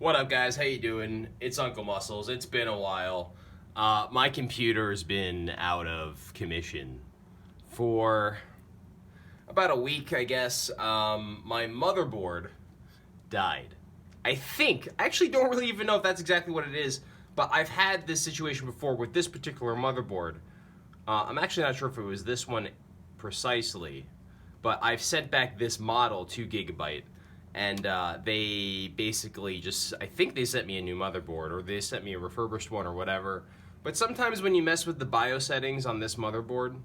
What up, guys? How you doing? It's Uncle Muscles. It's been a while. My computer's been out of commission for about a week, I guess. My motherboard died. I actually don't really even know if that's exactly what it is, but I've had this situation before with this particular motherboard. I'm actually not sure if it was this one precisely, but I've sent back this model to Gigabyte. And they basically just, I think they sent me a new motherboard, or they sent me a refurbished one or whatever. But sometimes when you mess with the BIOS settings on this motherboard,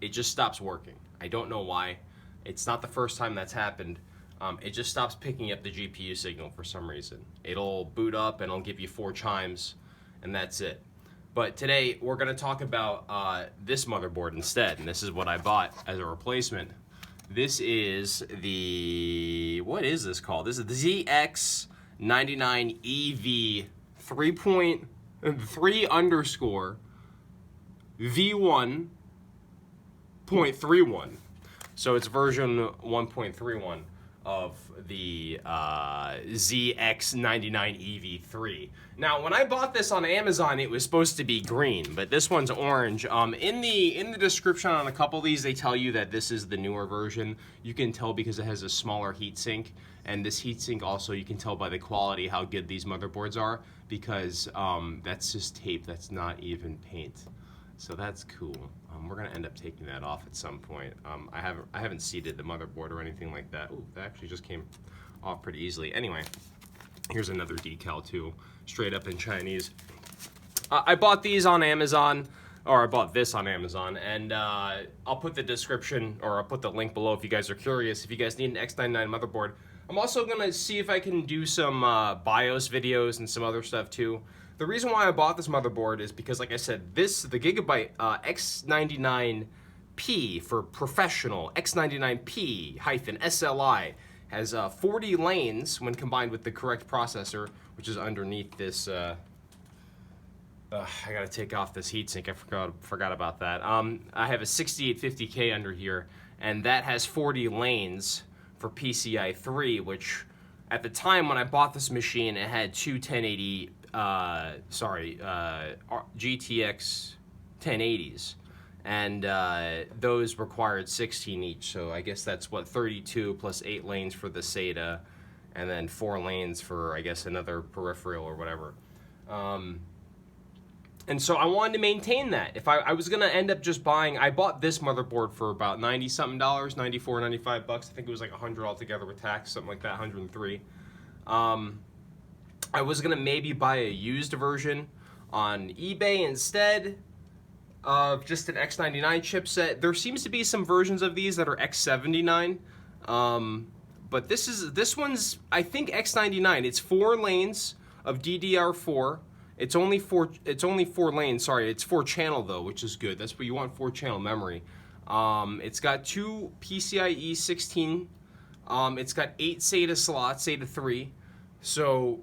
it just stops working. I don't know why. It's not the first time that's happened. It just stops picking up the GPU signal for some reason. It'll boot up and it'll give you 4 chimes, and that's it. But today we're going to talk about this motherboard instead, and this is what I bought as a replacement. This is the, what is this called? This is the ZX-99EV 3.3 underscore V1.31. So it's version 1.31 of the ZX99EV3. Now, when I bought this on Amazon, it was supposed to be green, but this one's orange. In the description on a couple of these, they tell you that this is the newer version. You can tell because it has a smaller heatsink, and this heatsink also, you can tell by the quality how good these motherboards are, because that's just tape, that's not even paint. So that's cool. We're gonna end up taking that off at some point. I haven't seated the motherboard or anything like that. Ooh, that actually just came off pretty easily. Anyway, here's another decal too, straight up in Chinese. I bought these on Amazon, or I bought this on Amazon, and I'll put the description, or I'll put the link below if you guys are curious. If you guys need an X99 motherboard, I'm also gonna see if I can do some BIOS videos and some other stuff too. The reason why I bought this motherboard is because, like I said, the Gigabyte X99P for professional, X99P-SLI, has 40 lanes when combined with the correct processor, which is underneath this. I gotta take off this heatsink. I forgot about that. I have a 6850K under here, and that has 40 lanes for PCI 3, which at the time when I bought this machine, it had two 1080. GTX 1080s, and those required 16 each, so I guess that's what, 32 plus 8 lanes for the SATA, and then 4 lanes for, I guess, another peripheral or whatever. And so I wanted to maintain that. If I was gonna end up just buying, I bought this motherboard for about $90-something, 94, 95 bucks. I think it was like 100 altogether with tax, something like that, 103. I was gonna maybe buy a used version on eBay instead of just an X99 chipset. There seems to be some versions of these that are X79, but this one's, I think, X99. It's 4 lanes of DDR4. It's only four lanes. Sorry, it's 4 channel though, which is good. That's what you want, 4 channel memory. It's got 2 PCIe 16. It's got 8 SATA slots, SATA 3. So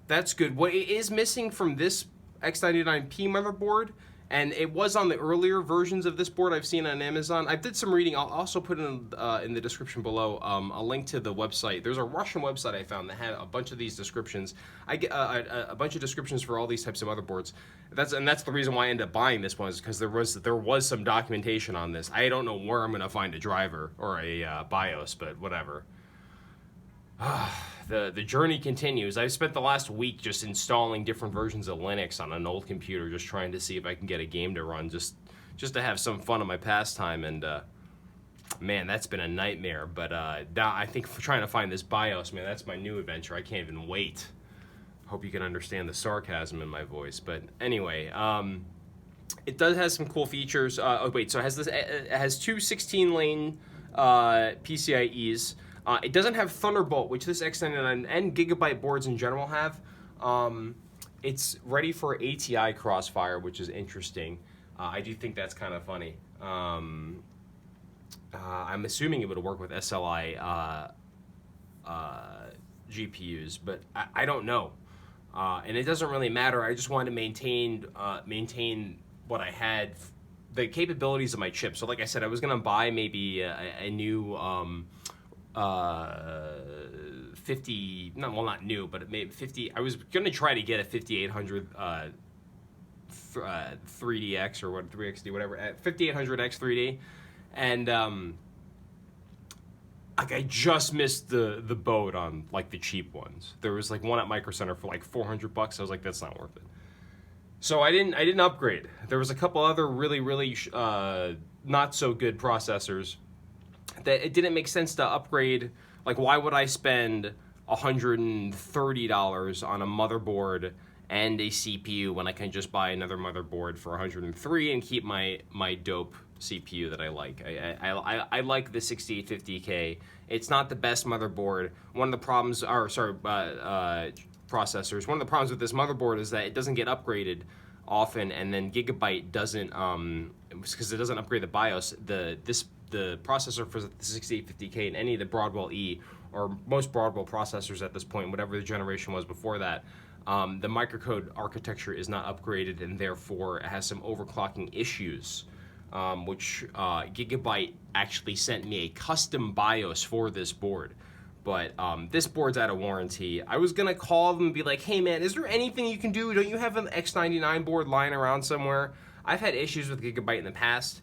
that's good. What it is missing from this X99P motherboard, and it was on the earlier versions of this board I've seen on Amazon. I did some reading. I'll also put in the description below a link to the website. There's a Russian website I found that had a bunch of these descriptions. I get a bunch of descriptions for all these types of motherboards. That's the reason why I ended up buying this one, is because there was some documentation on this. I don't know where I'm gonna find a driver or a BIOS, but whatever. The journey continues. I've spent the last week just installing different versions of Linux on an old computer, just trying to see if I can get a game to run, just to have some fun on my pastime. And man, that's been a nightmare. But now I think for trying to find this BIOS, man, that's my new adventure. I can't even wait. Hope you can understand the sarcasm in my voice. But anyway, it does have some cool features. Oh wait, so it has 2 16-lane PCIe's. It doesn't have Thunderbolt, which this X99 and Gigabyte boards in general have. It's ready for ATI Crossfire, which is interesting. I do think that's kind of funny. I'm assuming it would work with SLI GPUs, but I don't know. And it doesn't really matter. I just wanted to maintain what I had, the capabilities of my chip. So like I said, I was going to buy maybe a new 50, not new, but it made 50. I was gonna try to get a 5800 3DX or what 3XD, whatever, at 5800X 3D, and like I just missed the boat on like the cheap ones. There was like one at Micro Center for like $400. I was like, that's not worth it. So I didn't upgrade. There was a couple other really not so good processors that it didn't make sense to upgrade. Like, why would I spend $130 on a motherboard and a CPU when I can just buy another motherboard for $103 and keep my dope CPU that I like? I like the 6850K. It's not the best motherboard. One of the problems, processors. One of the problems with this motherboard is that it doesn't get upgraded often, and then Gigabyte doesn't, because it doesn't upgrade the BIOS. The processor for the 6850K and any of the Broadwell-E or most Broadwell processors at this point, whatever the generation was before that, the microcode architecture is not upgraded, and therefore it has some overclocking issues, which Gigabyte actually sent me a custom BIOS for this board. But this board's out of warranty. I was gonna call them and be like, hey man, is there anything you can do? Don't you have an X99 board lying around somewhere? I've had issues with Gigabyte in the past,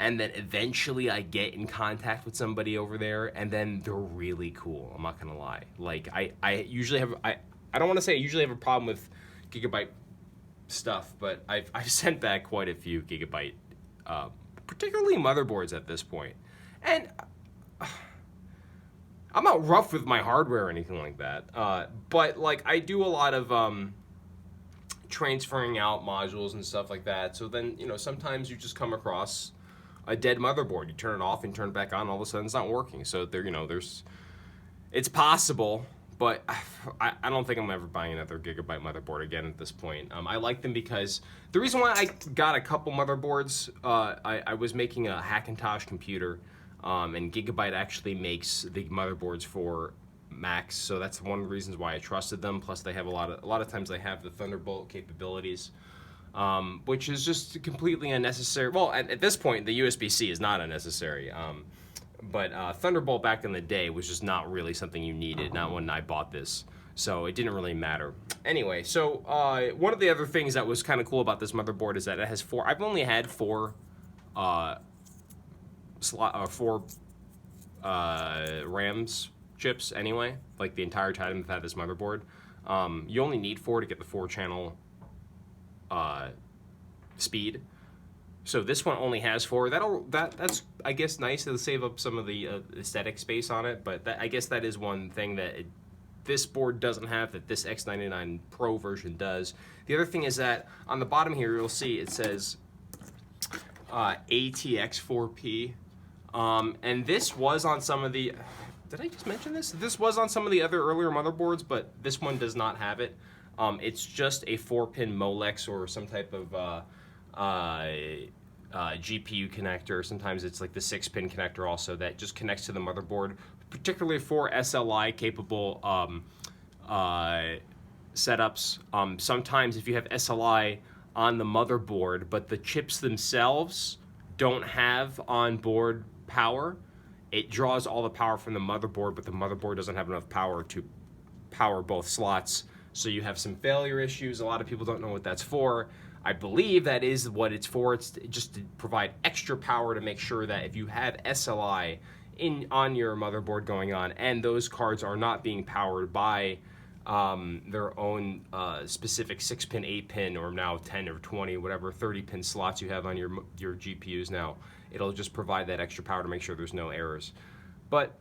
and then eventually I get in contact with somebody over there, and then they're really cool, I'm not gonna lie. Like, I usually have, I don't wanna say I usually have a problem with Gigabyte stuff, but I've sent back quite a few Gigabyte, particularly motherboards at this point. And I'm not rough with my hardware or anything like that, but like I do a lot of transferring out modules and stuff like that. So then, you know, sometimes you just come across a dead motherboard. You turn it off and turn it back on, all of a sudden it's not working. So there, you know, it's possible, but I don't think I'm ever buying another Gigabyte motherboard again at this point. I like them because the reason why I got a couple motherboards, I was making a Hackintosh computer. And Gigabyte actually makes the motherboards for Macs, so that's one of the reasons why I trusted them. Plus, they have a lot of times they have the Thunderbolt capabilities, which is just completely unnecessary. Well, at this point, the USB-C is not unnecessary, but Thunderbolt back in the day was just not really something you needed. Not when I bought this, so it didn't really matter. Anyway, so one of the other things that was kind of cool about this motherboard is that it has four. I've only had four RAMs chips anyway, like the entire time I've had this motherboard. You only need 4 to get the 4-channel speed. So this one only has 4. That's I guess nice to save up some of the aesthetic space on it, but I guess that is one thing that this board doesn't have that this X99 Pro version does. The other thing is that on the bottom here you'll see it says ATX4P. And this was on some of the, did I just mention this? This was on some of the other earlier motherboards, but this one does not have it. It's just a 4-pin Molex or some type of GPU connector. Sometimes it's like the 6-pin connector also that just connects to the motherboard, particularly for SLI capable setups. Sometimes if you have SLI on the motherboard, but the chips themselves don't have onboard power, it draws all the power from the motherboard, but the motherboard doesn't have enough power to power both slots, so you have some failure issues. A lot of people don't know what that's for. I believe that is what it's for. It's just to provide extra power to make sure that if you have SLI on your motherboard going on and those cards are not being powered by their own specific 6-pin, 8-pin, or now 10 or 20, whatever 30-pin slots you have on your GPUs now, it'll just provide that extra power to make sure there's no errors. But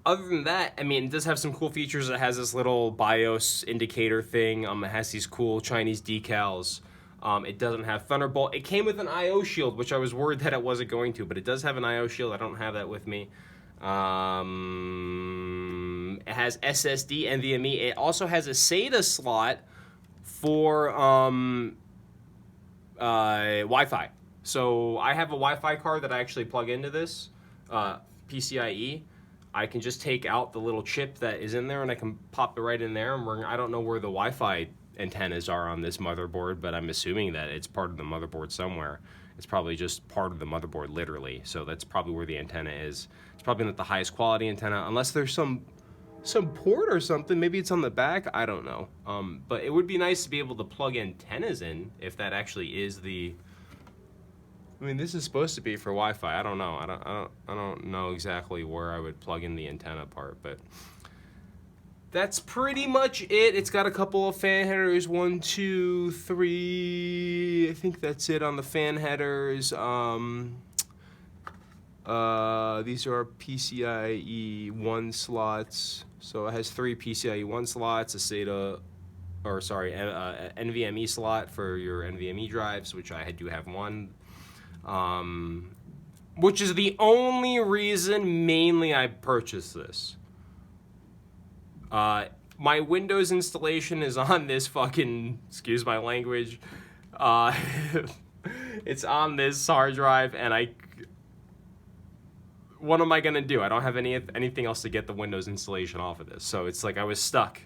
other than that, I mean, it does have some cool features. It has this little BIOS indicator thing. It has these cool Chinese decals. It doesn't have Thunderbolt. It came with an I/O shield, which I was worried that it wasn't going to, but it does have an I/O shield. I don't have that with me. It has SSD, NVMe. It also has a SATA slot for Wi-Fi. So I have a Wi-Fi card that I actually plug into this PCIe. I can just take out the little chip that is in there and I can pop it right in there. And I don't know where the Wi-Fi antennas are on this motherboard, but I'm assuming that it's part of the motherboard somewhere. It's probably just part of the motherboard, literally. So that's probably where the antenna is. It's probably not the highest quality antenna, unless there's some some port or something. Maybe it's on the back. I don't know. But it would be nice to be able to plug antennas in if that actually is the. I mean, this is supposed to be for Wi-Fi. I don't know. I don't know exactly where I would plug in the antenna part, but that's pretty much it. It's got a couple of fan headers. 1, 2, 3. I think that's it on the fan headers. These are PCIe 1 slots. So it has 3 PCIe 1 slots, a SATA, or sorry, NVMe slot for your NVMe drives, which I do have one. Which is the only reason mainly I purchased this. My Windows installation is on this fucking, excuse my language, it's on this hard drive, and what am I gonna do? I don't have anything else to get the Windows installation off of this, so it's like I was stuck.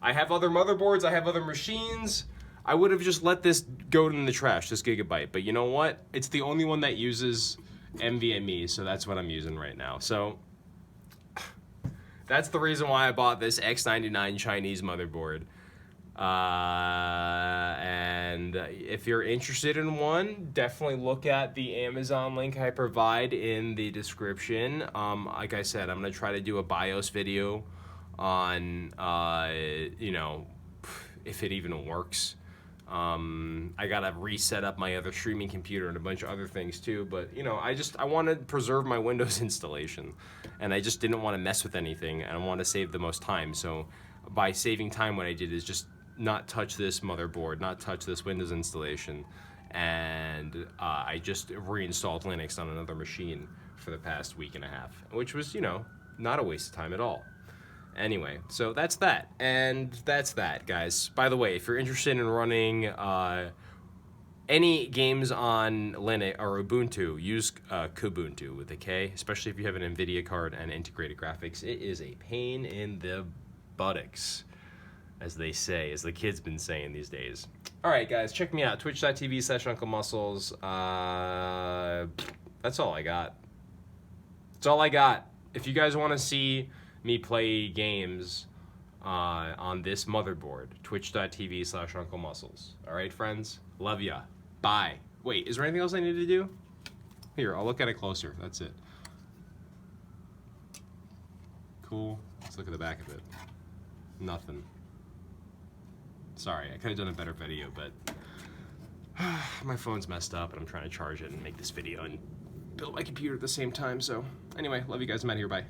I have other motherboards, I have other machines. I would have just let this go in the trash, this Gigabyte, but you know what? It's the only one that uses NVMe, so that's what I'm using right now. So that's the reason why I bought this X99 Chinese motherboard. And if you're interested in one, definitely look at the Amazon link I provide in the description. Like I said, I'm gonna try to do a BIOS video on, you know, if it even works. I gotta reset up my other streaming computer and a bunch of other things too, but you know, I want to preserve my Windows installation, and I just didn't want to mess with anything, and I want to save the most time. So by saving time, what I did is just not touch this motherboard, not touch this Windows installation, and I just reinstalled Linux on another machine for the past week and a half, which was, you know, not a waste of time at all. Anyway, so that's that, and that's that, guys. By the way, if you're interested in running any games on Linux or Ubuntu, use Kubuntu with a K, especially if you have an NVIDIA card and integrated graphics. It is a pain in the buttocks, as they say, as the kids been saying these days. All right, guys, check me out, twitch.tv/unclemusclez. That's all I got. That's all I got. If you guys want to see me play games on this motherboard, twitch.tv/unclemusclez. All right, friends? Love ya. Bye. Wait, is there anything else I need to do? Here, I'll look at it closer. That's it. Cool. Let's look at the back of it. Nothing. Sorry, I could have done a better video, but my phone's messed up and I'm trying to charge it and make this video and build my computer at the same time. So anyway, love you guys. I'm out of here. Bye.